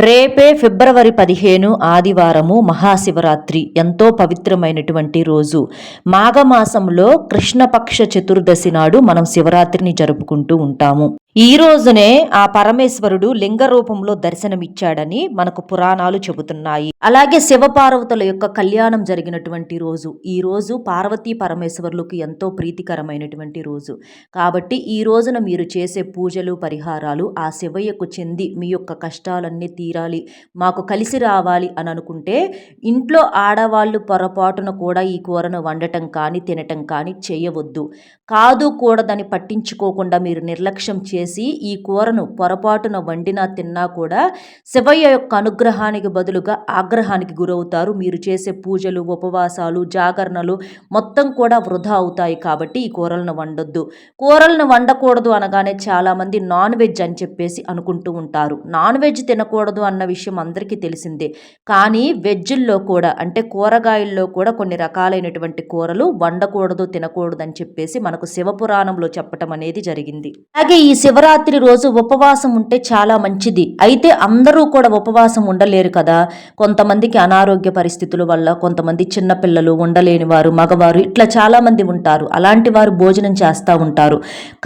రేపే ఫిబ్రవరి 15 ఆదివారము మహాశివరాత్రి ఎంతో పవిత్రమైనటువంటి రోజు. మాఘమాసంలో కృష్ణపక్ష చతుర్దశి నాడు మనం శివరాత్రిని జరుపుకుంటూ ఉంటాము. ఈ రోజునే ఆ పరమేశ్వరుడు లింగ రూపంలో దర్శనమిచ్చాడని మనకు పురాణాలు చెబుతున్నాయి. అలాగే శివపార్వతుల యొక్క కళ్యాణం జరిగినటువంటి రోజు. ఈ రోజు పార్వతీ పరమేశ్వరులకు ఎంతో ప్రీతికరమైనటువంటి రోజు. కాబట్టి ఈ రోజున మీరు చేసే పూజలు పరిహారాలు ఆ శివయ్యకు చెంది మీ యొక్క కష్టాలన్నీ తీరాలి, మాకు కలిసి రావాలి అని అనుకుంటే ఇంట్లో ఆడవాళ్ళు పొరపాటున కూడా ఈ కూరను వండటం కానీ తినటం కానీ చేయవద్దు. కాదు కూడదని పట్టించుకోకుండా మీరు నిర్లక్ష్యం చేసి ఈ కూరను పొరపాటున వండినా తిన్నా కూడా శివయ్య యొక్క అనుగ్రహానికి బదులుగా ఆగ్రహానికి గురవుతారు. మీరు చేసే పూజలు, ఉపవాసాలు, జాగరణలు మొత్తం కూడా వృధా అవుతాయి. కాబట్టి ఈ కూరలను వండొద్దు. కూరలను వండకూడదు అనగానే చాలామంది నాన్ వెజ్ అని చెప్పేసి అనుకుంటూ ఉంటారు. నాన్ వెజ్ తినకూడదు అన్న విషయం అందరికీ తెలిసిందే. కానీ వెజ్జుల్లో కూడా అంటే కూరగాయల్లో కూడా కొన్ని రకాలైనటువంటి కూరలు వండకూడదు, తినకూడదు అని చెప్పేసి మనకు శివపురాణంలో చెప్పటం అనేది జరిగింది. అలాగే ఈ శివరాత్రి రోజు ఉపవాసం ఉంటే చాలా మంచిది. అయితే అందరూ కూడా ఉపవాసం ఉండలేరు కదా. కొంతమందికి అనారోగ్య పరిస్థితుల వల్ల, కొంతమంది చిన్నపిల్లలు, ఉండలేని వారు, మగవారు ఇట్లా చాలామంది ఉంటారు. అలాంటి వారు భోజనం చేస్తూ ఉంటారు.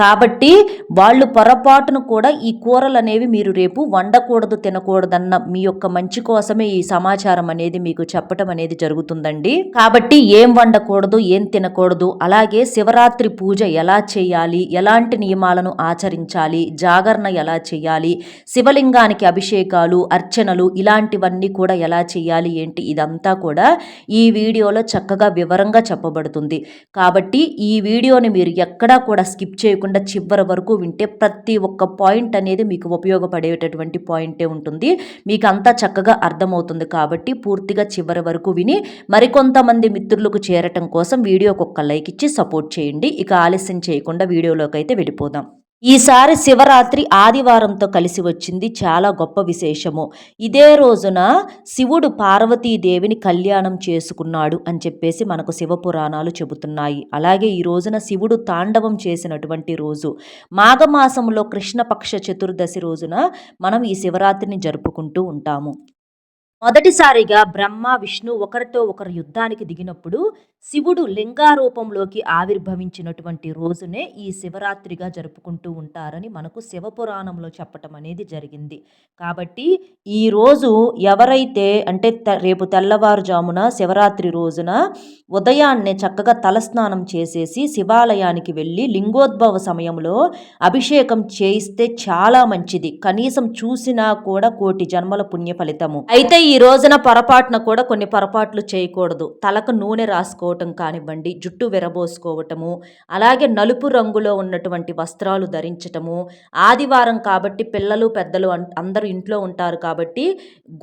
కాబట్టి వాళ్ళు పొరపాటును కూడా ఈ కూరలు అనేవి మీరు రేపు వండకూడదు, తినకూడదన్న మీ యొక్క మంచి కోసమే ఈ సమాచారం అనేది మీకు చెప్పటం అనేది జరుగుతుందండి. కాబట్టి ఏం వండకూడదు, ఏం తినకూడదు, అలాగే శివరాత్రి పూజ ఎలా చేయాలి, ఎలాంటి నియమాలను ఆచరించాలి, జాగరణ ఎలా చేయాలి, శివలింగానికి అభిషేకాలు, అర్చనలు ఇలాంటివన్నీ కూడా ఎలా చేయాలి ఏంటి ఇదంతా కూడా ఈ వీడియోలో చక్కగా వివరంగా చెప్పబడుతుంది. కాబట్టి ఈ వీడియోని మీరు ఎక్కడా కూడా స్కిప్ చేయకుండా చివరి వరకు వింటే ప్రతి ఒక్క పాయింట్ అనేది మీకు ఉపయోగపడేటటువంటి పాయింటే ఉంటుంది. మీకు అంతా చక్కగా అర్థమవుతుంది. కాబట్టి పూర్తిగా చివరి వరకు విని మరికొంతమంది మిత్రులకు చేరటం కోసం వీడియోకి ఒక్క లైక్ ఇచ్చి సపోర్ట్ చేయండి. ఇక ఆలస్యం చేయకుండా వీడియోలోకి అయితే వెళ్ళిపోదాం. ఈసారి శివరాత్రి ఆదివారంతో కలిసి వచ్చింది. చాలా గొప్ప విశేషము. ఇదే రోజున శివుడు పార్వతీదేవిని కళ్యాణం చేసుకున్నాడు అని చెప్పేసి మనకు శివపురాణాలు చెబుతున్నాయి. అలాగే ఈ రోజున శివుడు తాండవం చేసినటువంటి రోజు. మాఘమాసంలో కృష్ణపక్ష చతుర్దశి రోజున మనం ఈ శివరాత్రిని జరుపుకుంటూ ఉంటాము. మొదటిసారిగా బ్రహ్మ, విష్ణు ఒకరితో ఒకరు యుద్ధానికి దిగినప్పుడు శివుడు లింగారూపంలోకి ఆవిర్భవించినటువంటి రోజునే ఈ శివరాత్రిగా జరుపుకుంటూ ఉంటారని మనకు శివపురాణంలో చెప్పటం అనేది జరిగింది. కాబట్టి ఈ రోజు ఎవరైతే అంటే రేపు తెల్లవారుజామున శివరాత్రి రోజున ఉదయాన్నే చక్కగా తలస్నానం చేసేసి శివాలయానికి వెళ్ళి లింగోద్భవ సమయంలో అభిషేకం చేయిస్తే చాలా మంచిది. కనీసం చూసినా కూడా కోటి జన్మల పుణ్య ఫలితము. అయితే ఈ రోజున పొరపాటున కూడా కొన్ని పొరపాట్లు చేయకూడదు. తలకు నూనె రాసుకోవటం కానివ్వండి, జుట్టు విరబోసుకోవటము, అలాగే నలుపు రంగులో ఉన్నటువంటి వస్త్రాలు ధరించటము. ఆదివారం కాబట్టి పిల్లలు పెద్దలు అందరూ ఇంట్లో ఉంటారు కాబట్టి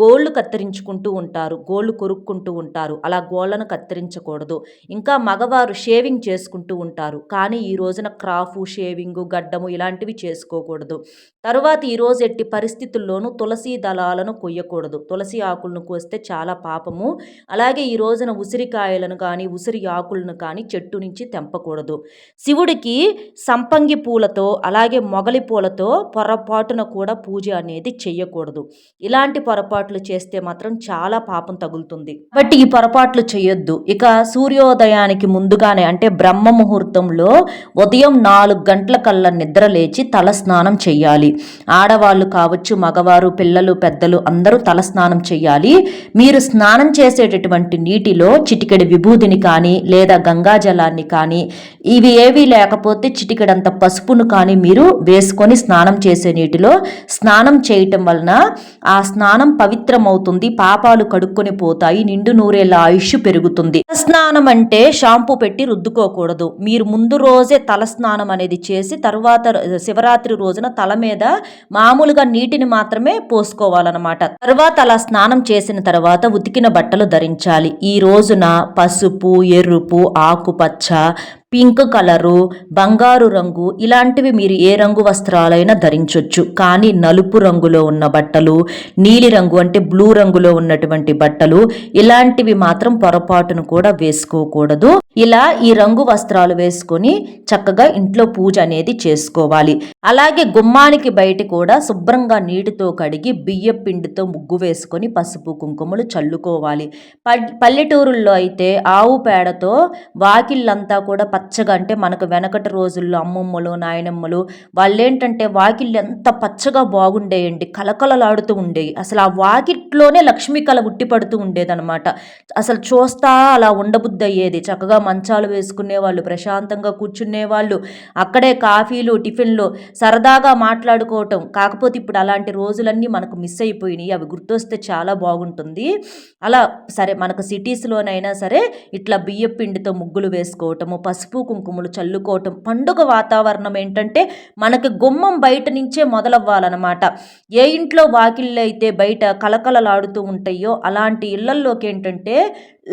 గోళ్ళు కత్తిరించుకుంటూ ఉంటారు, గోళ్ళు కొరుక్కుంటూ ఉంటారు. అలా గోళ్ళను కత్తిరించకూడదు. ఇంకా మగవారు షేవింగ్ చేసుకుంటూ ఉంటారు. కానీ ఈ రోజున క్రాఫు, షేవింగు, గడ్డము ఇలాంటివి చేసుకోకూడదు. తరువాత ఈరోజు ఎట్టి పరిస్థితుల్లోనూ తులసి దళాలను కొయ్యకూడదు. తులసి ఆకులను కోస్తే చాలా పాపము. అలాగే ఈ రోజున ఉసిరికాయలను కానీ ఉసిరి ఆకులను కానీ చెట్టు నుంచి తెంపకూడదు. శివుడికి సంపంగి పూలతో అలాగే మొగలి పూలతో పొరపాటున కూడా పూజ అనేది చెయ్యకూడదు. ఇలాంటి పొరపాట్లు చేస్తే మాత్రం చాలా పాపం తగులుతుంది. కాబట్టి ఈ పొరపాట్లు చేయొద్దు. ఇక సూర్యోదయానికి ముందుగానే అంటే బ్రహ్మ ముహూర్తంలో ఉదయం 4 గంటల కల్లా నిద్ర లేచి తల స్నానం చెయ్యాలి. ఆడవాళ్ళు కావచ్చు, మగవారు, పిల్లలు, పెద్దలు అందరూ తల స్నానం చెయ్యాలి. మీరు స్నానం చేసేటటువంటి నీటిలో చిటికెడు విభూదిని కానీ లేదా గంగాజలాన్ని కానీ ఇవి ఏవీ లేకపోతే చిటికెడంత పసుపును కానీ మీరు వేసుకొని స్నానం చేసే నీటిలో స్నానం చేయటం వలన ఆ స్నానం పవిత్రమవుతుంది. పాపాలు కడుక్కొని పోతాయి. నిండు నూరేళ్ల ఆయుష్ పెరుగుతుంది. స్నానం అంటే షాంపూ పెట్టి రుద్దుకోకూడదు. మీరు ముందు రోజే తల స్నానం అనేది చేసి తర్వాత శివరాత్రి రోజున తల మీద మామూలుగా నీటిని మాత్రమే పోసుకోవాలన్నమాట. తర్వాత అలా స్నానం చేసిన తర్వాత ఉతికిన బట్టలు ధరించాలి. ఈ రోజున పసుపు, ఎరుపు, ఆకుపచ్చ, పింక్ కలరు, బంగారు రంగు ఇలాంటివి మీరు ఏ రంగు వస్త్రాలైనా ధరించవచ్చు. కానీ నలుపు రంగులో ఉన్న బట్టలు, నీలి రంగు అంటే బ్లూ రంగులో ఉన్నటువంటి బట్టలు ఇలాంటివి మాత్రం పొరపాటును కూడా వేసుకోకూడదు. ఇలా ఈ రంగు వస్త్రాలు వేసుకొని చక్కగా ఇంట్లో పూజ అనేది చేసుకోవాలి. అలాగే గుమ్మానికి బయట కూడా శుభ్రంగా నీటితో కడిగి బియ్యం పిండితో ముగ్గు వేసుకొని పసుపు కుంకుమలు చల్లుకోవాలి. పల్లెటూరుల్లో అయితే ఆవు పేడతో వాకిళ్ళంతా కూడా పచ్చగా, అంటే మనకు వెనకటి రోజుల్లో అమ్మమ్మలు నాయనమ్మలు వాళ్ళేంటంటే వాకిళ్ళు ఎంత పచ్చగా బాగుండేయండి, కలకలలాడుతూ ఉండేవి. అసలు ఆ వాకిట్లోనే లక్ష్మీ కళ ఉట్టిపడుతూ ఉండేదన్నమాట. అసలు చూస్తా అలా ఉండబుద్ధి అయ్యేది. చక్కగా మంచాలు వేసుకునేవాళ్ళు, ప్రశాంతంగా కూర్చునేవాళ్ళు, అక్కడే కాఫీలు టిఫిన్లు సరదాగా మాట్లాడుకోవటం. కాకపోతే ఇప్పుడు అలాంటి రోజులన్నీ మనకు మిస్ అయిపోయినాయి. అవి గుర్తొస్తే చాలా బాగుంటుంది. అలా సరే, మనకు సిటీస్లోనైనా సరే ఇట్లా బియ్యం పిండితో ముగ్గులు వేసుకోవటము, పసుపు కుంకుమలు చల్లుకోవటం, పండుగ వాతావరణం ఏంటంటే మనకి గుమ్మం బయట నుంచే మొదలవ్వాలన్నమాట. ఏ ఇంట్లో వాకిళ్ళు అయితే బయట కలకలలాడుతూ ఉంటాయో అలాంటి ఇళ్లల్లోకి ఏంటంటే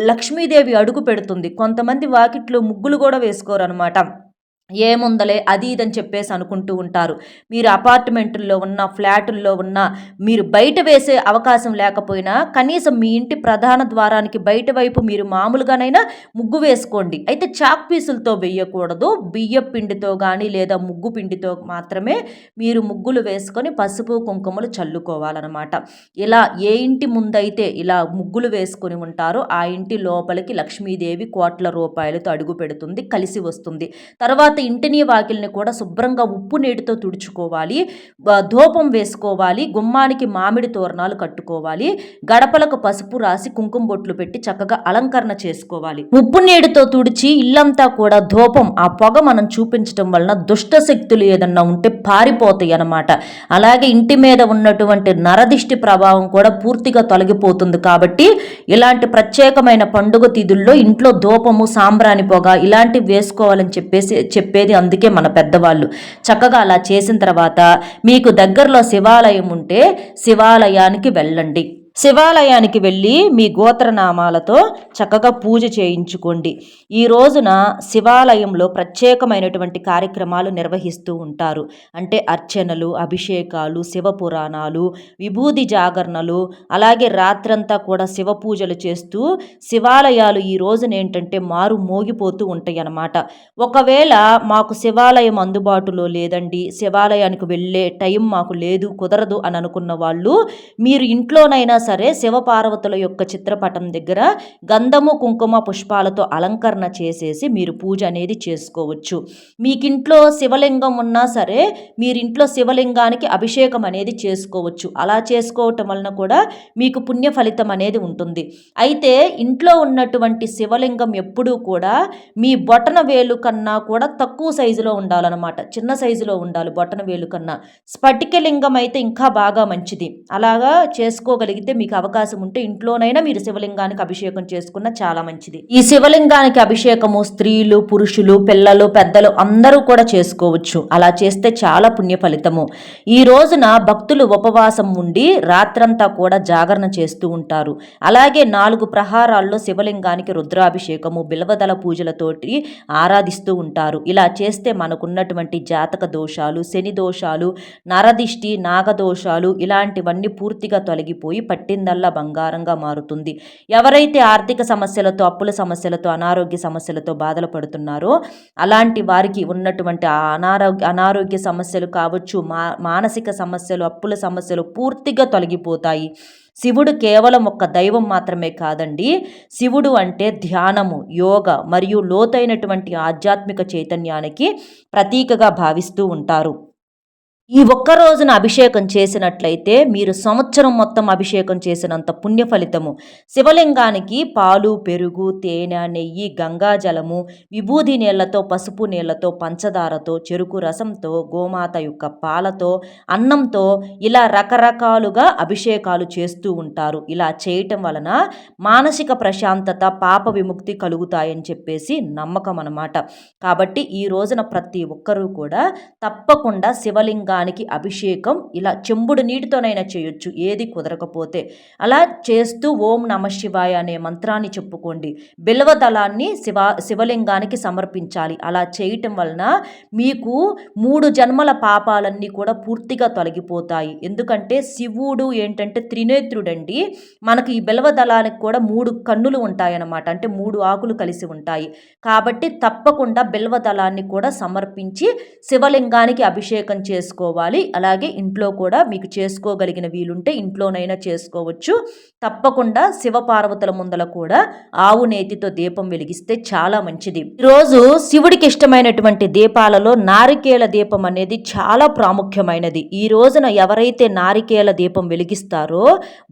లక్ష్మీదేవి అడుగు పెడుతుంది. కొంతమంది వాకిట్లో ముగ్గులు కూడా వేసుకోరనమాట. ఏముందలే అది ఇదని చెప్పేసి అనుకుంటూ ఉంటారు. మీరు అపార్ట్మెంటుల్లో ఉన్న, ఫ్లాటుల్లో ఉన్న, మీరు బయట వేసే అవకాశం లేకపోయినా కనీసం మీ ఇంటి ప్రధాన ద్వారానికి బయట వైపు మీరు మామూలుగానైనా ముగ్గు వేసుకోండి. అయితే చాక్ పీసులతో వేయకూడదు. బియ్య పిండితో కానీ లేదా ముగ్గు పిండితో మాత్రమే మీరు ముగ్గులు వేసుకొని పసుపు కుంకుమలు చల్లుకోవాలన్నమాట. ఇలా ఏ ఇంటి ముందైతే ఇలా ముగ్గులు వేసుకొని ఉంటారో ఆ ఇంటి లోపలికి లక్ష్మీదేవి కోట్ల రూపాయలతో అడుగు పెడుతుంది, కలిసి వస్తుంది. తర్వాత ఇంటిని వాకిల్ని కూడా శుభ్రంగా ఉప్పు నీటితో తుడుచుకోవాలి, ధూపం వేసుకోవాలి, గుమ్మానికి మామిడి తోరణాలు కట్టుకోవాలి, గడపలకు పసుపు రాసి కుంకుమ బొట్లు పెట్టి చక్కగా అలంకరణ చేసుకోవాలి. ఉప్పు నీటితో తుడిచి ఇల్లంతా కూడా ధూపం, ఆ పొగ మనం చూపించడం వలన దుష్ట శక్తులు ఏదన్నా ఉంటే పారిపోతాయి అన్నమాట. అలాగే ఇంటి మీద ఉన్నటువంటి నరదిష్టి ప్రభావం కూడా పూర్తిగా తొలగిపోతుంది. కాబట్టి ఇలాంటి ప్రత్యేకమైన పండుగ తిథుల్లో ఇంట్లో ధూపము, సాంబ్రాణి పొగ ఇలాంటివి వేసుకోవాలని చెప్పేది అందుకే మన పెద్దవాళ్ళు. చక్కగా అలా చేసిన తర్వాత మీకు దగ్గరలో శివాలయం ఉంటే శివాలయానికి వెళ్ళండి. శివాలయానికి వెళ్ళి మీ గోత్రనామాలతో చక్కగా పూజ చేయించుకోండి. ఈ రోజున శివాలయంలో ప్రత్యేకమైనటువంటి కార్యక్రమాలు నిర్వహిస్తూ ఉంటారు. అంటే అర్చనలు, అభిషేకాలు, శివ పురాణాలు, విభూది జాగరణలు, అలాగే రాత్రంతా కూడా శివ పూజలు చేస్తూ శివాలయాలు ఈ రోజున ఏంటంటే మారు మోగిపోతూ ఉంటాయి అన్నమాట. ఒకవేళ మాకు శివాలయం అందుబాటులో లేదండి, శివాలయానికి వెళ్ళే టైం మాకు లేదు, కుదరదు అని అనుకున్న వాళ్ళు మీరు ఇంట్లోనైనా సరే శివపార్వతుల యొక్క చిత్రపటం దగ్గర గంధము, కుంకుమ, పుష్పాలతో అలంకరణ చేసేసి మీరు పూజ అనేది చేసుకోవచ్చు. మీకింట్లో శివలింగం ఉన్నా సరే మీరింట్లో శివలింగానికి అభిషేకం అనేది చేసుకోవచ్చు. అలా చేసుకోవటం వలన కూడా మీకు పుణ్య ఫలితం అనేది ఉంటుంది. అయితే ఇంట్లో ఉన్నటువంటి శివలింగం ఎప్పుడూ కూడా మీ బొటన వేలు కన్నా కూడా తక్కువ సైజులో ఉండాలన్నమాట. చిన్న సైజులో ఉండాలి బొటన వేలు కన్నా. స్ఫటికలింగం అయితే ఇంకా బాగా మంచిది. అలాగా చేసుకోగలిగితే మీకు అవకాశం ఉంటే ఇంట్లోనైనా మీరు శివలింగానికి అభిషేకం చేసుకున్న చాలా మంచిది. ఈ శివలింగానికి అభిషేకము స్త్రీలు, పురుషులు, పిల్లలు, పెద్దలు అందరూ కూడా చేసుకోవచ్చు. అలా చేస్తే చాలా పుణ్య ఫలితము. ఈ రోజున భక్తులు ఉపవాసం ఉండి రాత్రంతా కూడా జాగరణ చేస్తూ ఉంటారు. అలాగే 4 ప్రహారాల్లో శివలింగానికి రుద్రాభిషేకము, బిల్వదళ పూజలతోటి ఆరాధిస్తూ ఉంటారు. ఇలా చేస్తే మనకున్నటువంటి జాతక దోషాలు, శని దోషాలు, నరదిష్టి, నాగదోషాలు ఇలాంటివన్నీ పూర్తిగా తొలగిపోయి పట్టిందల్లా బంగారంగా మారుతుంది. ఎవరైతే ఆర్థిక సమస్యలతో, అప్పుల సమస్యలతో, అనారోగ్య సమస్యలతో బాధలు పడుతున్నారో అలాంటి వారికి ఉన్నటువంటి అనారోగ్య సమస్యలు కావచ్చు, మానసిక సమస్యలు, అప్పుల సమస్యలు పూర్తిగా తొలగిపోతాయి. శివుడు కేవలం ఒక దైవం మాత్రమే కాదండి. శివుడు అంటే ధ్యానము, యోగ మరియు లోతైనటువంటి ఆధ్యాత్మిక చైతన్యానికి ప్రతీకగా భావిస్తూ ఉంటారు. ఈ ఒక్క రోజున అభిషేకం చేసినట్లయితే మీరు సంవత్సరం మొత్తం అభిషేకం చేసినంత పుణ్య ఫలితము. శివలింగానికి పాలు, పెరుగు, తేనె, నెయ్యి, గంగాజలము, విభూది నీళ్లతో, పసుపు నీళ్లతో, పంచదారతో, చెరుకు రసంతో, గోమాత యొక్క పాలతో, అన్నంతో ఇలా రకరకాలుగా అభిషేకాలు చేస్తూ ఉంటారు. ఇలా చేయటం వలన మానసిక ప్రశాంతత, పాప విముక్తి కలుగుతాయని చెప్పేసి నమ్మకం అన్నమాట. కాబట్టి ఈ రోజున ప్రతి ఒక్కరూ కూడా తప్పకుండా శివలింగా శివలింగానికి అభిషేకం ఇలా చెంబుడు నీటితోనైనా చేయొచ్చు, ఏది కుదరకపోతే. అలా చేస్తూ ఓం నమ శివాయ అనే మంత్రాన్ని చెప్పుకోండి. బిల్వ దళాన్ని శివలింగానికి సమర్పించాలి. అలా చేయటం వలన మీకు 3 జన్మల పాపాలన్నీ కూడా పూర్తిగా తొలగిపోతాయి. ఎందుకంటే శివుడు ఏంటంటే త్రినేత్రుడండి. మనకి ఈ బిల్వ దళానికి కూడా 3 కన్నులు ఉంటాయన్నమాట. అంటే 3 ఆకులు కలిసి ఉంటాయి. కాబట్టి తప్పకుండా బిల్వ దళాన్ని కూడా సమర్పించి శివలింగానికి అభిషేకం చేసుకోవాలి. అలాగే ఇంట్లో కూడా మీకు చేసుకోగలిగిన వీలుంటే ఇంట్లోనైనా చేసుకోవచ్చు. తప్పకుండా శివపార్వతుల ముందల కూడా ఆవు నేతితో దీపం వెలిగిస్తే చాలా మంచిది. ఈరోజు శివుడికి ఇష్టమైనటువంటి దీపాలలో నారికేల దీపం అనేది చాలా ప్రాముఖ్యమైనది. ఈ రోజున ఎవరైతే నారికేల దీపం వెలిగిస్తారో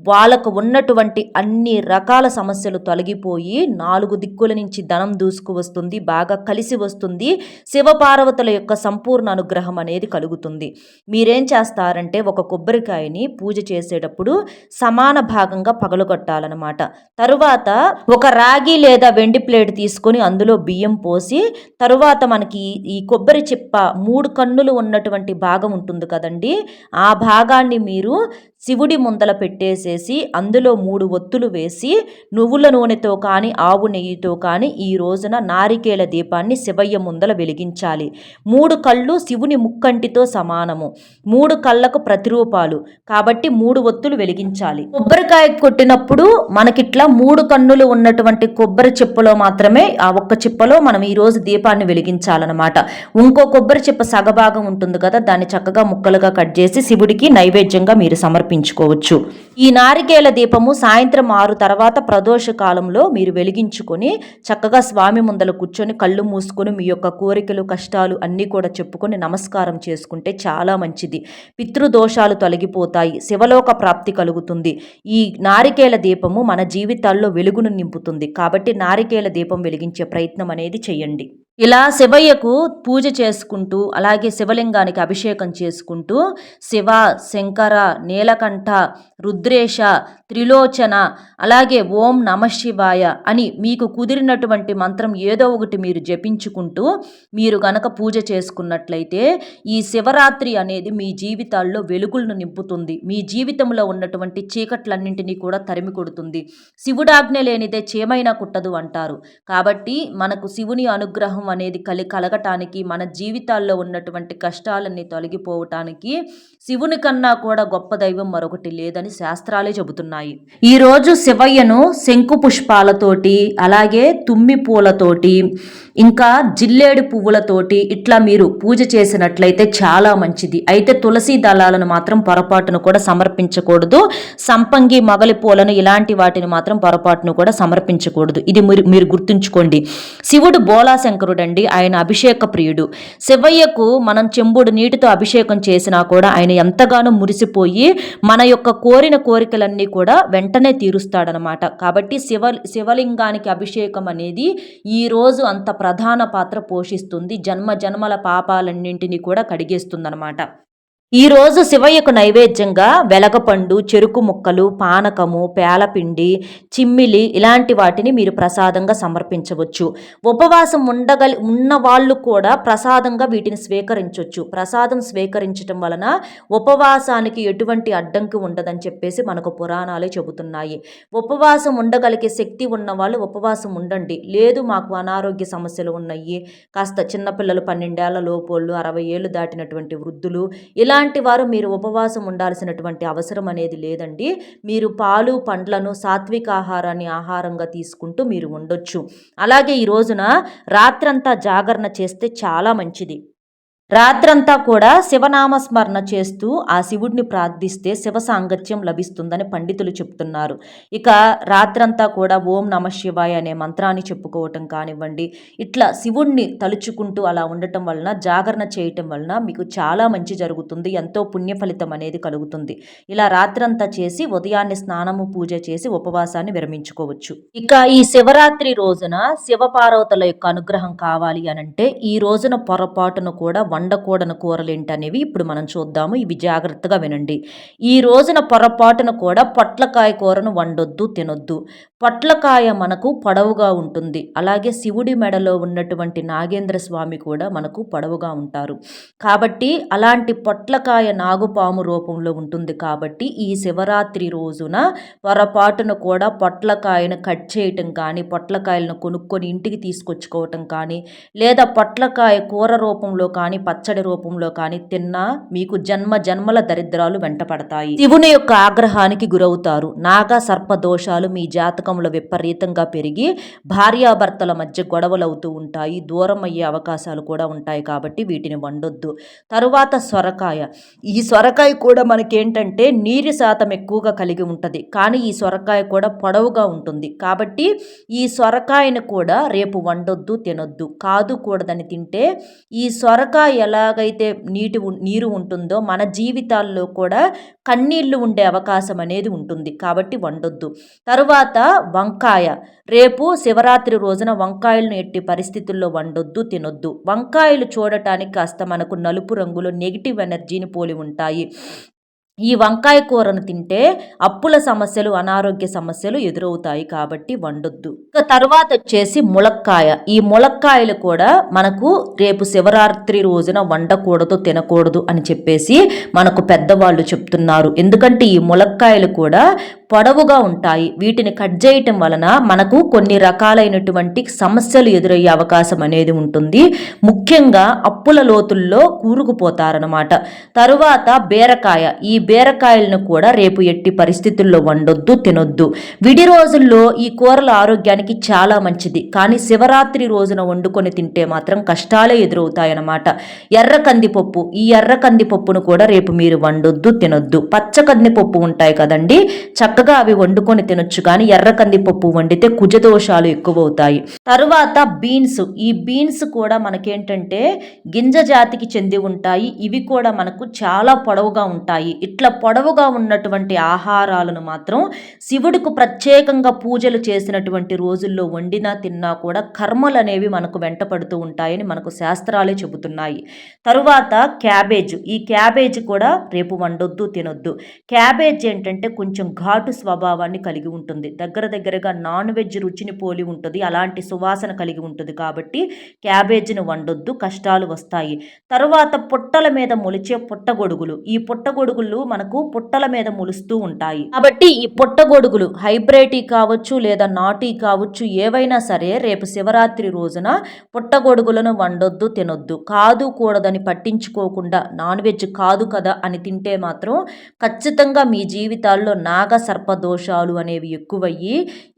వాళ్ళకు ఉన్నటువంటి అన్ని రకాల సమస్యలు తొలగిపోయి 4 దిక్కుల నుంచి ధనం దూసుకు వస్తుంది, బాగా కలిసి వస్తుంది. శివపార్వతుల యొక్క సంపూర్ణ అనుగ్రహం అనేది కలుగుతుంది. మీరేం చేస్తారంటే ఒక కొబ్బరికాయని పూజ చేసేటప్పుడు సమాన భాగంగా పగలగొట్టాలన్నమాట. తరువాత ఒక రాగి లేదా వెండి ప్లేట్ తీసుకొని అందులో బియ్యం పోసి, తరువాత మనకి ఈ కొబ్బరి చిప్ప 3 కన్నులు ఉన్నటువంటి భాగం ఉంటుంది కదండి, ఆ భాగాన్ని మీరు శివుడి ముందల పెట్టేసేసి అందులో 3 ఒత్తులు వేసి నువ్వుల నూనెతో కానీ ఆవు నెయ్యితో కానీ ఈ రోజున నారికేల దీపాన్ని శివయ్య ముందల వెలిగించాలి. 3 కళ్ళు శివుని ముక్కంటితో సమానము, 3 కళ్ళకు ప్రతిరూపాలు కాబట్టి 3 ఒత్తులు వెలిగించాలి. కొబ్బరికాయ కొట్టినప్పుడు మనకిట్లా 3 కన్నులు ఉన్నటువంటి కొబ్బరి చిప్పలో మాత్రమే, ఆ ఒక్క చిప్పలో మనం ఈ రోజు దీపాన్ని వెలిగించాలన్నమాట. ఇంకో కొబ్బరి చిప్ప సగభాగం ఉంటుంది కదా, దాన్ని చక్కగా ముక్కలుగా కట్ చేసి శివుడికి నైవేద్యంగా మీరు సమర్పించుకోవచ్చు. ఈ నారికేల దీపము సాయంత్రం 6 తర్వాత ప్రదోష కాలంలో మీరు వెలిగించుకొని చక్కగా స్వామి ముందల కూర్చొని కళ్ళు మూసుకొని మీ యొక్క కోరికలు కష్టాలు అన్నీ కూడా చెప్పుకొని నమస్కారం చేసుకుంటే చాలా మంచిది. పితృదోషాలు తొలగిపోతాయి, శివలోక ప్రాప్తి కలుగుతుంది. ఈ నారికేల దీపము మన జీవితాల్లో వెలుగును నింపుతుంది. కాబట్టి నారికేల దీపం వెలిగించే ప్రయత్నం అనేది చేయండి. ఇలా శివయ్యకు పూజ చేసుకుంటూ అలాగే శివలింగానికి అభిషేకం చేసుకుంటూ శివ, శంకర, నీలకంఠ, రుద్రేశ, త్రిలోచన, అలాగే ఓం నమ శివాయ అని మీకు కుదిరినటువంటి మంత్రం ఏదో ఒకటి మీరు జపించుకుంటూ మీరు గనక పూజ చేసుకున్నట్లయితే ఈ శివరాత్రి అనేది మీ జీవితాల్లో వెలుగులను నింపుతుంది. మీ జీవితంలో ఉన్నటువంటి చీకట్లన్నింటినీ కూడా తరిమి కొడుతుంది. శివుడాజ్ఞ లేనిదే చేమైనా కుట్టదు అంటారు. కాబట్టి మనకు శివుని అనుగ్రహం అనేది కలగటానికి, మన జీవితాల్లో ఉన్నటువంటి కష్టాలన్నీ తొలగిపోవటానికి శివుని కన్నా కూడా గొప్ప దైవం మరొకటి లేదని శాస్త్రాలే చెబుతున్నాయి. ఈరోజు శివయ్యను శంకు పుష్పాలతోటి అలాగే తుమ్మి పూలతోటి ఇంకా జిల్లేడు పువ్వులతోటి ఇట్లా మీరు పూజ చేసినట్లయితే చాలా మంచిది. అయితే తులసి దళాలను మాత్రం పొరపాటును కూడా సమర్పించకూడదు. సంపంగి, మగలి పూలను ఇలాంటి వాటిని మాత్రం పొరపాటును కూడా సమర్పించకూడదు. ఇది మీరు గుర్తుంచుకోండి. శివుడు బోలాశంకరుడండి, ఆయన అభిషేక ప్రియుడు. శివయ్యకు మనం చెంబుడు నీటితో అభిషేకం చేసినా కూడా ఆయన ఎంతగానో మురిసిపోయి మన యొక్క కోరిన కోరికలన్నీ కూడా వెంటనే తీరుస్తాడనమాట. కాబట్టి శివలింగానికి అభిషేకం అనేది ఈ రోజు అంత ప్రధాన పాత్ర పోషిస్తుంది. జన్మ జన్మల పాపాలన్నింటినీ కూడా కడిగేస్తుందనమాట. ఈరోజు శివయ్యకు నైవేద్యంగా వెలగపండు, చెరుకు ముక్కలు, పానకము, పేలపిండి, చిమ్మిలి ఇలాంటి వాటిని మీరు ప్రసాదంగా సమర్పించవచ్చు. ఉపవాసం ఉన్న వాళ్ళు కూడా ప్రసాదంగా వీటిని స్వీకరించవచ్చు. ప్రసాదం స్వీకరించడం వలన ఉపవాసానికి ఎటువంటి అడ్డంకి ఉండదని చెప్పేసి మనకు పురాణాలే చెబుతున్నాయి. ఉపవాసం ఉండగలిగే శక్తి ఉన్న వాళ్ళు ఉపవాసం ఉండండి. లేదు మాకు అనారోగ్య సమస్యలు ఉన్నాయి, కాస్త చిన్నపిల్లలు, 12 ఏళ్ల లోపోళ్ళు, 60 ఏళ్ళు దాటినటువంటి వృద్ధులు ఇలాంటి వారు మీరు ఉపవాసం ఉండాల్సినటువంటి అవసరం అనేది లేదండి. మీరు పాలు, పండ్లను, సాత్విక ఆహారాన్ని ఆహారంగా తీసుకుంటూ మీరు ఉండొచ్చు. అలాగే ఈ రోజున రాత్రంతా జాగరణ చేస్తే చాలా మంచిది. రాత్రంతా కూడా శివనామస్మరణ చేస్తూ ఆ శివుడిని ప్రార్థిస్తే శివ సాంగత్యం లభిస్తుందని పండితులు చెప్తున్నారు. ఇక రాత్రంతా కూడా ఓం నమ శివాయ అనే మంత్రాన్ని చెప్పుకోవటం కానివ్వండి, ఇట్లా శివుడిని తలుచుకుంటూ అలా ఉండటం వలన, జాగరణ చేయటం వలన మీకు చాలా మంచి జరుగుతుంది. ఎంతో పుణ్య ఫలితం అనేది కలుగుతుంది. ఇలా రాత్రంతా చేసి ఉదయాన్నే స్నానము, పూజ చేసి ఉపవాసాన్ని విరమించుకోవచ్చు. ఇక ఈ శివరాత్రి రోజున శివపార్వతుల యొక్క అనుగ్రహం కావాలి అనంటే ఈ రోజున పొరపాటును కూడా వండకూడని కూరలేంటనేవి ఇప్పుడు మనం చూద్దాము. ఇవి జాగ్రత్తగా వినండి. ఈ రోజున పొరపాటున కూడా పొట్లకాయ కూరను వండొద్దు, తినొద్దు. పొట్లకాయ మనకు పొడవుగా ఉంటుంది. అలాగే శివుడి మెడలో ఉన్నటువంటి నాగేంద్ర స్వామి కూడా మనకు పొడవుగా ఉంటారు. కాబట్టి అలాంటి పొట్లకాయ నాగుపాము రూపంలో ఉంటుంది కాబట్టి ఈ శివరాత్రి రోజున పొరపాటున కూడా పొట్లకాయను కట్ చేయటం కానీ, పొట్లకాయలను కొనుక్కొని ఇంటికి తీసుకొచ్చుకోవటం కానీ, లేదా పొట్లకాయ కూర రూపంలో కానీ, పచ్చడి రూపంలో కానీ తిన్నా మీకు జన్మ జన్మల దరిద్రాలు వెంటపడతాయి. శివుని యొక్క ఆగ్రహానికి గురవుతారు. నాగ సర్ప దోషాలు మీ జాతకంలో విపరీతంగా పెరిగి భార్యాభర్తల మధ్య గొడవలు అవుతూ ఉంటాయి. దూరం అయ్యే అవకాశాలు కూడా ఉంటాయి కాబట్టి వీటిని వండొద్దు. తరువాత సొరకాయ. ఈ సొరకాయ కూడా మనకేంటంటే నీరు శాతం ఎక్కువగా కలిగి ఉంటుంది. కానీ ఈ సొరకాయ కూడా పొడవుగా ఉంటుంది. కాబట్టి ఈ సొరకాయను కూడా రేపు వండొద్దు, తినొద్దు. కాదు కూడదని తింటే ఈ సొరకాయ ఎలాగైతే నీరు ఉంటుందో మన జీవితాల్లో కూడా కన్నీళ్లు ఉండే అవకాశం అనేది ఉంటుంది. కాబట్టి వండొద్దు. తరువాత వంకాయ. రేపు శివరాత్రి రోజున వంకాయలను ఎట్టి పరిస్థితుల్లో వండొద్దు, తినొద్దు. వంకాయలు చూడటానికి కాస్త మనకు నలుపు రంగులో నెగిటివ్ ఎనర్జీని పోలి ఉంటాయి. ఈ వంకాయ కూరను తింటే అప్పుల సమస్యలు, అనారోగ్య సమస్యలు ఎదురవుతాయి కాబట్టి వండొద్దు. ఇక తర్వాత వచ్చేసి ములక్కాయ. ఈ ములక్కాయలు కూడా మనకు రేపు శివరాత్రి రోజున వండకూడదు, తినకూడదు అని చెప్పేసి మనకు పెద్దవాళ్ళు చెప్తున్నారు. ఎందుకంటే ఈ ములక్కాయలు కూడా పొడవుగా ఉంటాయి. వీటిని కట్ చేయటం వలన మనకు కొన్ని రకాలైనటువంటి సమస్యలు ఎదురయ్యే అవకాశం అనేది ఉంటుంది. ముఖ్యంగా అప్పుల లోతుల్లో కూరుకుపోతారనమాట. తరువాత బీరకాయ. ఈ బీరకాయలను కూడా రేపు ఎట్టి పరిస్థితుల్లో వండొద్దు, తినొద్దు. విడి రోజుల్లో ఈ కూరల ఆరోగ్యానికి చాలా మంచిది. కానీ శివరాత్రి రోజున వండుకొని తింటే మాత్రం కష్టాలే ఎదురవుతాయన్నమాట. ఎర్ర కందిపప్పు. ఈ ఎర్ర కందిపప్పును కూడా రేపు మీరు వండొద్దు, తినొద్దు. పచ్చ కందిపప్పు ఉంటాయి కదండి, చక్కగా అవి వండుకొని తినొచ్చు. కానీ ఎర్ర కందిపప్పు వండితే కుజదోషాలు ఎక్కువవుతాయి. తరువాత బీన్స్. ఈ బీన్స్ కూడా మనకేంటంటే గింజ జాతికి చెంది ఉంటాయి. ఇవి కూడా మనకు చాలా పొడవుగా ఉంటాయి. ఇట్లా పొడవుగా ఉన్నటువంటి ఆహారాలను మాత్రం శివుడికి ప్రత్యేకంగా పూజలు చేసినటువంటి రోజుల్లో వండినా తిన్నా కూడా కర్మలు అనేవి మనకు వెంటపడుతూ ఉంటాయని మనకు శాస్త్రాలే చెబుతున్నాయి. తరువాత క్యాబేజ్. ఈ క్యాబేజ్ కూడా రేపు వండొద్దు, తినొద్దు. క్యాబేజ్ ఏంటంటే కొంచెం ఘాటు స్వభావాన్ని కలిగి ఉంటుంది. దగ్గరగా నాన్ వెజ్ రుచిని పోలి ఉంటుంది. అలాంటి సువాసన కలిగి ఉంటుంది కాబట్టి క్యాబేజ్ని వండొద్దు, కష్టాలు వస్తాయి. తరువాత పుట్టల మీద మొలిచే పుట్టగొడుగులు. ఈ పుట్టగొడుగులు మనకు పుట్టల మీద మొలుస్తూ ఉంటాయి కాబట్టి ఈ పుట్టగొడుగులు హైబ్రిడ్ కావచ్చు లేదా నాటి కావచ్చు, ఏవైనా సరే రేపు శివరాత్రి రోజున పుట్టగొడుగులను వండొద్దు, తినొద్దు. కాదు కూడదని పట్టించుకోకుండా నాన్ వెజ్ కాదు కదా అని తింటే మాత్రం ఖచ్చితంగా మీ జీవితాల్లో నాగ సర్పదోషాలు అనేవి ఎక్కువయ్యి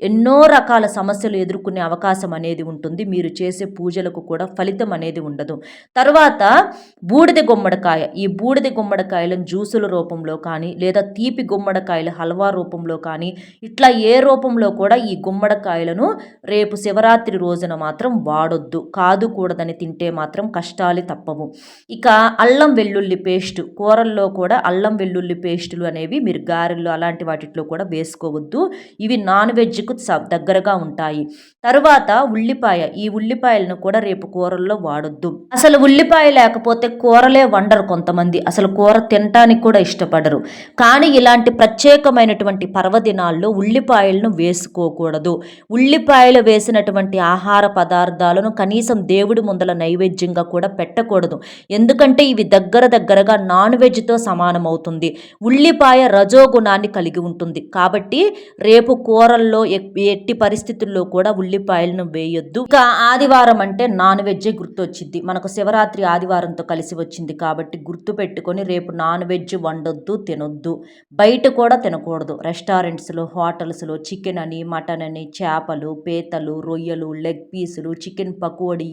ఎన్నో రకాల సమస్యలు ఎదుర్కొనే అవకాశం అనేది ఉంటుంది. మీరు చేసే పూజలకు కూడా ఫలితం అనేది ఉండదు. తర్వాత బూడిద గుమ్మడికాయ. ఈ బూడిద గుమ్మడికాయలను జ్యూసుల రూపంలో కానీ లేదా తీపి గుమ్మడికాయల హల్వా రూపంలో కానీ ఇట్లా ఏ రూపంలో కూడా ఈ గుమ్మడికాయలను రేపు శివరాత్రి రోజున మాత్రం వాడొద్దు. కాదు కూడదని తింటే మాత్రం కష్టాలు తప్పవు. ఇక అల్లం వెల్లుల్లి పేస్టు. కూరల్లో కూడా అల్లం వెల్లుల్లి పేస్టులు అనేవి మీరు గారెల్లో అలాంటి వాటిలో కూడా వేసుకోవద్దు. ఇవి నాన్ వెజ్కు దగ్గరగా ఉంటాయి. తరువాత ఉల్లిపాయ. ఈ ఉల్లిపాయలను కూడా రేపు కూరల్లో వాడొద్దు. అసలు ఉల్లిపాయ లేకపోతే కూరలే వండరు కొంతమంది. అసలు కూర తినటానికి కూడా ఇష్టపడరు. కానీ ఇలాంటి ప్రత్యేకమైనటువంటి పర్వదినాల్లో ఉల్లిపాయలను వేసుకోకూడదు. ఉల్లిపాయలు వేసినటువంటి ఆహార పదార్థాలను కనీసం దేవుడి ముందల నైవేద్యంగా కూడా పెట్టకూడదు. ఎందుకంటే ఇవి దగ్గరగా నాన్ వెజ్తో సమానమవుతుంది. ఉల్లిపాయ రజోగుణాన్ని కలిగి ఉంటుంది కాబట్టి రేపు కూరల్లో ఎట్టి పరిస్థితుల్లో కూడా ఉల్లిపాయలను వేయొద్దు. ఇక ఆదివారం అంటే నాన్ వెజ్జే గుర్తొచ్చింది. మనకు శివరాత్రి ఆదివారంతో కలిసి వచ్చింది కాబట్టి గుర్తు పెట్టుకొని రేపు నాన్ వెజ్ వండొద్దు, తినొద్దు. బయట కూడా తినకూడదు. రెస్టారెంట్స్లో, హోటల్స్లో చికెన్ అని, మటన్ అని, చేపలు, పీతలు, రొయ్యలు, లెగ్ పీసులు, చికెన్ పకోడీ,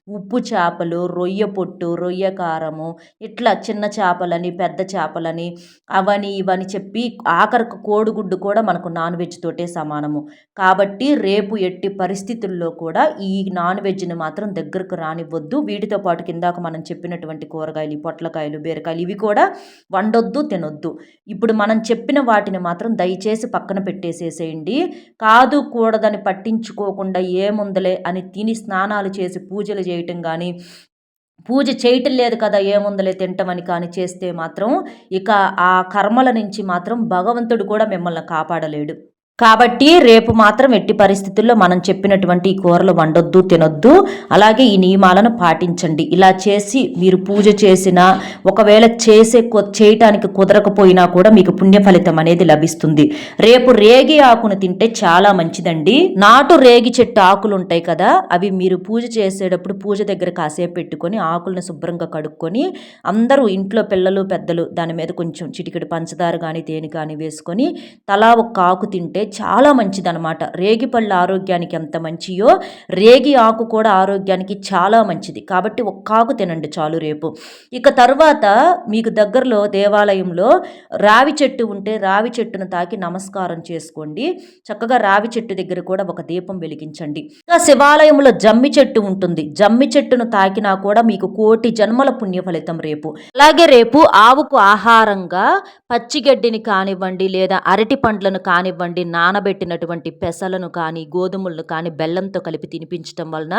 ఉప్పు చేపలు, రొయ్య పొట్టు, రొయ్య కారము, ఇట్లా చిన్న చేపలని, పెద్ద చేపలని, అవని ఇవని చెప్పి ఆఖరికి కోడిగుడ్డు కూడా మనకు నాన్ వెజ్ తోటే సమానము. కాబట్టి రేపు ఎట్టి పరిస్థితుల్లో కూడా ఈ నాన్ వెజ్ని మాత్రం దగ్గరకు రానివ్వద్దు. వీటితో పాటు కిందాక మనం చెప్పినటువంటి కూరగాయలు, పొట్లకాయలు, బీరకాయలు ఇవి కూడా వండొద్దు, తినొద్దు. ఇప్పుడు మనం చెప్పిన వాటిని మాత్రం దయచేసి పక్కన పెట్టేసేసేయండి. కాదు కూడదని పట్టించుకోకుండా ఏముందలే అని తిని స్నానాలు చేసి పూజలు చేయటం కానీ, పూజ చేయటం లేదు కదా ఏముందలే తింటమని కానీ చేస్తే మాత్రం ఇక ఆ కర్మల నుంచి మాత్రం భగవంతుడు కూడా మిమ్మల్ని కాపాడలేడు. కాబట్టి రేపు మాత్రం ఎట్టి పరిస్థితుల్లో మనం చెప్పినటువంటి ఈ కూరలు వండొద్దు, తినొద్దు. అలాగే ఈ నియమాలను పాటించండి. ఇలా చేసి మీరు పూజ చేసినా, ఒకవేళ చేయటానికి కుదరకపోయినా కూడా మీకు పుణ్య ఫలితం అనేది లభిస్తుంది. రేపు రేగి ఆకును తింటే చాలా మంచిదండి. నాటు రేగి చెట్టు ఆకులు ఉంటాయి కదా, అవి మీరు పూజ చేసేటప్పుడు పూజ దగ్గర కాసేపు పెట్టుకొని ఆకులను శుభ్రంగా కడుక్కొని అందరూ ఇంట్లో పిల్లలు పెద్దలు దాని మీద కొంచెం చిటికెడు పంచదార కానీ తేనె కానీ వేసుకొని తలా ఒక ఆకు తింటే చాలా మంచిదనమాట. రేగి పళ్ళు ఆరోగ్యానికి ఎంత మంచియో రేగి ఆకు కూడా ఆరోగ్యానికి చాలా మంచిది. కాబట్టి ఒక్క ఆకు తినండి చాలు రేపు. ఇక తర్వాత మీకు దగ్గరలో దేవాలయంలో రావి చెట్టు ఉంటే రావి చెట్టును తాకి నమస్కారం చేసుకోండి. చక్కగా రావి చెట్టు దగ్గర కూడా ఒక దీపం వెలిగించండి. ఇంకా శివాలయంలో జమ్మి చెట్టు ఉంటుంది. జమ్మి చెట్టును తాకినా కూడా మీకు కోటి జన్మల పుణ్య ఫలితం రేపు. అలాగే రేపు ఆవుకు ఆహారంగా పచ్చిగడ్డిని కానివ్వండి లేదా అరటి పండ్లను కానివ్వండి, నానబెట్టినటువంటి పెసలను కానీ గోధుమలను కానీ బెల్లంతో కలిపి తినిపించడం వలన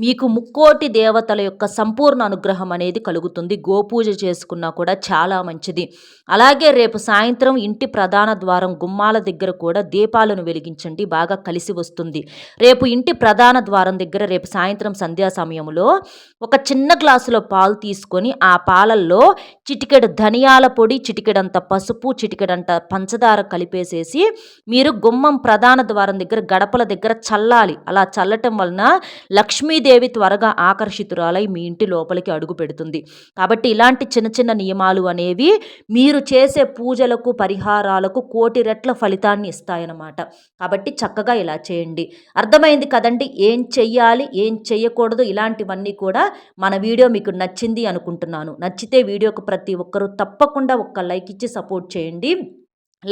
మీకు ముక్కోటి దేవతల యొక్క సంపూర్ణ అనుగ్రహం అనేది కలుగుతుంది. గోపూజ చేసుకున్నా కూడా చాలా మంచిది. అలాగే రేపు సాయంత్రం ఇంటి ప్రధాన ద్వారం గుమ్మాల దగ్గర కూడా దీపాలను వెలిగించండి, బాగా కలిసి వస్తుంది. రేపు ఇంటి ప్రధాన ద్వారం దగ్గర రేపు సాయంత్రం సంధ్యా సమయంలో ఒక చిన్న గ్లాసులో పాలు తీసుకొని ఆ పాలల్లో చిటికెడు ధనియాల పొడి, చిటికెడంత పసుపు, చిటికెడంత పంచదార కలిపేసేసి మీరు గుమ్మం ప్రధాన ద్వారం దగ్గర గడపల దగ్గర చల్లాలి. అలా చల్లటం వలన లక్ష్మీదేవి త్వరగా ఆకర్షితురాలై మీ ఇంటి లోపలికి అడుగు పెడుతుంది. కాబట్టి ఇలాంటి చిన్న చిన్న నియమాలు అనేవి మీరు చేసే పూజలకు పరిహారాలకు కోటి రెట్ల ఫలితాన్ని ఇస్తాయన్నమాట. కాబట్టి చక్కగా ఇలా చేయండి. అర్థమైంది కదండి ఏం చెయ్యాలి ఏం చెయ్యకూడదు. ఇలాంటివన్నీ కూడా మన వీడియో మీకు నచ్చింది అనుకుంటున్నాను. నచ్చితే వీడియోకు ప్రతి ఒక్కరూ తప్పకుండా ఒక్క లైక్ ఇచ్చి సపోర్ట్ చేయండి.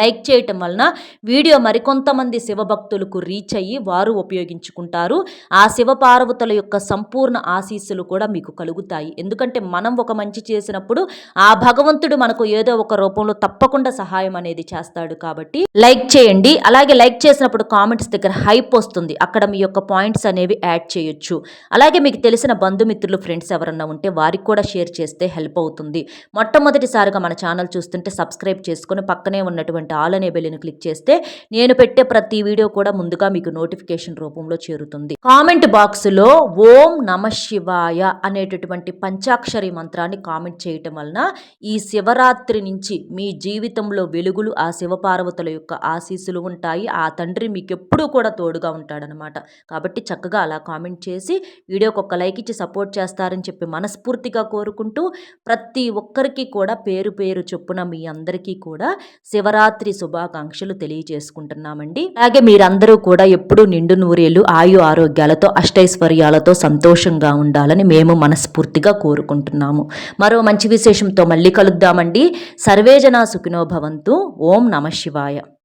లైక్ చేయటం వలన వీడియో మరికొంతమంది శివభక్తులకు రీచ్ అయ్యి వారు ఉపయోగించుకుంటారు. ఆ శివపార్వతుల యొక్క సంపూర్ణ ఆశీస్సులు కూడా మీకు కలుగుతాయి. ఎందుకంటే మనం ఒక మంచి చేసినప్పుడు ఆ భగవంతుడు మనకు ఏదో ఒక రూపంలో తప్పకుండా సహాయం అనేది చేస్తాడు. కాబట్టి లైక్ చేయండి. అలాగే లైక్ చేసినప్పుడు కామెంట్స్ దగ్గర హైప్ వస్తుంది, అక్కడ మీ యొక్క పాయింట్స్ అనేవి యాడ్ చేయొచ్చు. అలాగే మీకు తెలిసిన బంధుమిత్రులు ఫ్రెండ్స్ ఎవరన్నా ఉంటే వారికి కూడా షేర్ చేస్తే హెల్ప్ అవుతుంది. మొట్టమొదటిసారిగా మన ఛానల్ చూస్తుంటే సబ్స్క్రైబ్ చేసుకుని పక్కనే ఉన్నటువంటి ఆల్ అనే బెల్ని క్లిక్ చేస్తే నేను పెట్టే ప్రతి వీడియో కూడా ముందుగా మీకు నోటిఫికేషన్ రూపంలో చేరుతుంది. కామెంట్ బాక్స్లో ఓం నమ శివాయ అనేటటువంటి పంచాక్షరి మంత్రాన్ని కామెంట్ చేయటం వలన ఈ శివరాత్రి నుంచి మీ జీవితంలో వెలుగులు, ఆ శివపార్వతుల యొక్క ఆశీస్సులు ఉంటాయి. ఆ తండ్రి మీకు ఎప్పుడూ కూడా తోడుగా ఉంటాడనమాట. కాబట్టి చక్కగా అలా కామెంట్ చేసి వీడియోకి ఒక లైక్ ఇచ్చి సపోర్ట్ చేస్తారని చెప్పి మనస్ఫూర్తిగా కోరుకుంటూ ప్రతి ఒక్కరికి కూడా పేరు పేరు చొప్పున మీ అందరికీ కూడా శివరాత్రి శుభాకాంక్షలు తెలియజేసుకుంటున్నామండి. అలాగే మీరందరూ కూడా ఎప్పుడూ నిండు నూరేళ్లు ఆయు ఆరోగ్యాలతో అష్టైశ్వర్యాలతో సంతోషంగా ఉండాలని మేము మనస్ఫూర్తిగా కోరుకుంటున్నాము. మరో మంచి విశేషంతో మళ్ళీ కలుద్దామండి. సర్వేజన సుఖినో భవంతు. ఓం నమ శివాయ.